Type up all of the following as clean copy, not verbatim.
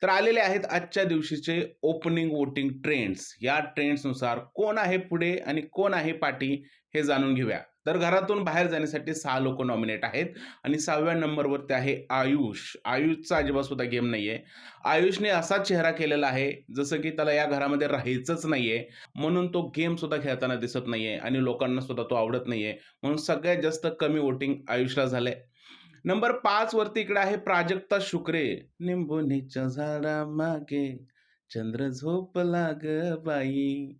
तर आलेले आहेत आजच्या दिवशीचे ओपनिंग वोटिंग ट्रेंड्स. या ट्रेंड्सनुसार कोण आहे पुढे आणि कोण आहे पाठी हे जाणून घेऊया. तर घरातून बाहेर जाण्यासाठी 6 लोकं नॉमिनेट आहेत आणि 6व्या नंबरवरती आहे आयुष. आयुषचा अजिबात सुद्धा गेम नाहीये. आयुषने असा चेहरा केलेला आहे, जसं की त्याला या घरामध्ये राहायचंच नाहीये. म्हणून तो गेम सुद्धा खेळताना दिसत नाहीये आणि लोकांना सुद्धा तो आवडत नाहीये. म्हणून सगळ्यात जास्त कमी वोटिंग आयुषला झालंय. नंबर 5 वरती इकडे आहे प्राजक्ता शुक्रे. निंबोनीच्या झाडामागे चंद्र झोपला गं बाई.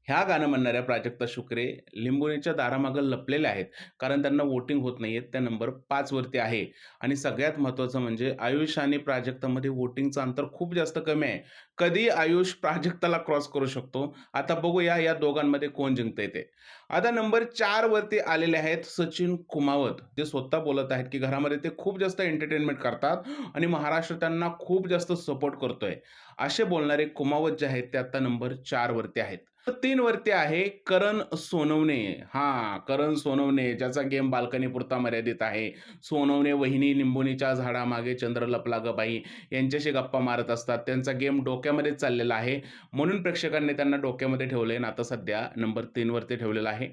ह्या गाणं म्हणणाऱ्या प्राजक्ता शुक्रे लिंबोनीच्या दारामागे लपलेल्या आहेत. कारण त्यांना वोटिंग होत नाहीये. त्या नंबर 5 वरती आहे. आणि सगळ्यात महत्त्वाचं म्हणजे आयुष आणि प्राजक्तामध्ये वोटिंगचं अंतर खूप जास्त कमी आहे. कधी आयुष प्राजक्ताला क्रॉस करू शकतो. आता बघूया या दोघांमध्ये कोण जिंकतंय ते. आता नंबर 4 वरती आलेले आहेत सचिन कुमावत. ते स्वतः बोलत आहेत, की घरामध्ये ते खूप जास्त एंटरटेनमेंट करतात आणि महाराष्ट्र त्यांना खूप जास्त सपोर्ट करतोय. असे बोलणारे कुमावत जे आहेत ते आता नंबर 4 वरती आहेत. तर 3 वरती आहे करण सोनवणे. हां, करण सोनवणे ज्याचा गेम बाल्कनीपुरता मर्यादित आहे. सोनवणे वहिनी निंबोनीच्या झाडामागे चंद्र लपला गं बाई यांच्याशी गप्पा मारत असतात. त्यांचा गेम डोक्यामध्येच चाललेला आहे. म्हणून प्रेक्षकांनी त्यांना डोक्यामध्ये ठेवलंय आणि आता सध्या नंबर 3 वरती ठेवलेलं आहे.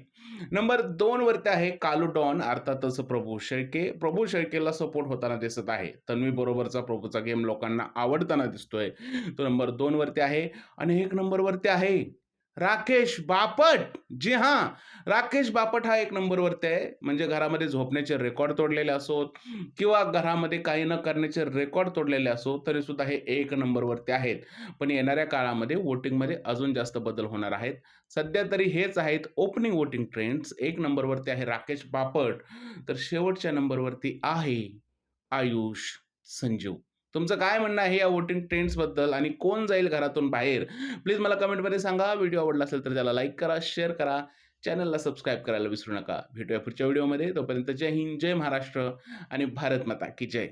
नंबर 2 वरती आहे कालू डॉन अर्थातच प्रभू शेळके. प्रभू शेळकेला सपोर्ट होताना दिसत आहे. तन्वी बरोबरचा प्रभूचा गेम लोकांना आवडताना दिसतोय. तो नंबर 2 वरती आहे आणि 1 नंबरवरती आहे राकेश बापट. जी हां, राकेश बापट हा 1 नंबरवरती आहे. म्हणजे घरामध्ये झोपण्याचे रेकॉर्ड तोडलेले असोत किंवा घरामध्ये काही न करण्याचे रेकॉर्ड तोडलेले असो, तरीसुद्धा हे 1 नंबरवरती आहेत. पण येणाऱ्या काळामध्ये वोटिंगमध्ये अजून जास्त बदल होणार आहेत. सध्या तरी हेच आहेत ओपनिंग वोटिंग ट्रेंड्स. 1 नंबरवरती आहे राकेश बापट, तर शेवटच्या नंबरवरती आहे आयुष संजीव. तुमचं काय म्हणणं आहे या वोटिंग ट्रेंड्सबद्दल आणि कोण जाईल घरातून बाहेर? प्लीज मला कमेंटमध्ये सांगा. व्हिडिओ आवडला असेल तर त्याला लाईक करा, शेअर करा. चॅनलला सबस्क्राईब करायला विसरू नका. भेटूया पुढच्या व्हिडिओमध्ये. तोपर्यंत जय हिंद, जय महाराष्ट्र आणि भारत माता की जय.